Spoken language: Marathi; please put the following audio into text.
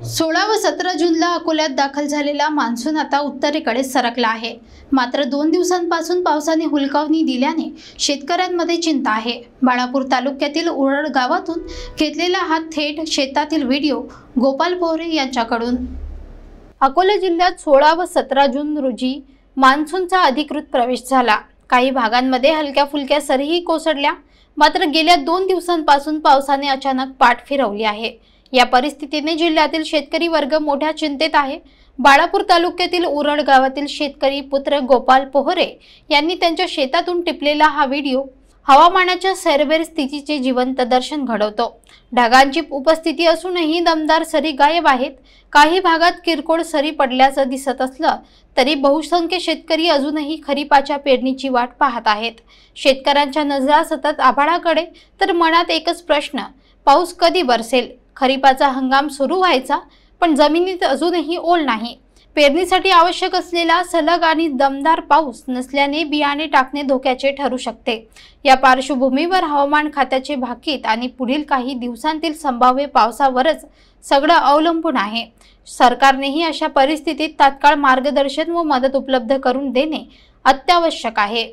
16 व 17 जूनला अकोल्यात दाखल झालेला मान्सून आता उत्तरेकडे सरकला आहे। मात्र 2 दिवसांपासून पावसाने हुलकावणी दिल्याने शेतकऱ्यांमध्ये चिंता आहे। बाळापूर तालुक्यातील उरड गावातून घेतलेला हा थेट शेतातील व्हिडिओ गोपाल पोहरे यांच्याकडून। अकोला जिल्ह्यात 16 व 17 जून रोजी मान्सूनचा अधिकृत प्रवेश झाला। काही भागांमध्ये हलक्या फुलक्या सरीही कोसळल्या। मात्र गेल्या 2 दिवसांपासून पावसाने अचानक पाठ फिरवली आहे। या परिस्थितीने जिल्ह्यातील शेतकरी वर्ग मोठ्या चिंतेत आहे। बाळापूर तालुक्यातील उरड गावातील शेतकरी पुत्र गोपाल पोहरे यांनी त्यांच्या शेतातून टिपलेला हा व्हिडिओ हवामानाच्या सैरभैर स्थितीचे जिवंत दर्शन घडवतो। ढगांची उपस्थिती असूनही दमदार सरी गायब आहेत। काही भागात किरकोळ सरी पडल्याचं दिसत असलं तरी बहुसंख्य शेतकरी अजूनही खरीपाच्या पेरणीची वाट पाहत आहेत। शेतकऱ्यांच्या नजरा सतत आभाळाकडे, तर मनात एकच प्रश्न, पाऊस कधी बरसेल? खरीपाचा हंगाम सुरू व्हायचा, पण जमिनीत अजूनही ओल नाही। पेरणीसाठी आवश्यक असलेला सलग आणि दमदार पाऊस नसल्याने बियाणे टाकणे धोक्याचे ठरू शकते। या पार्श्वभूमीवर हवामान खात्याचे भाकीत आणि पुढील काही दिवसांतील संभाव्य पावसावरच सगळं अवलंबून आहे। सरकारनेही अशा परिस्थितीत तात्काळ मार्गदर्शन व मदत उपलब्ध करून देणे अत्यावश्यक आहे।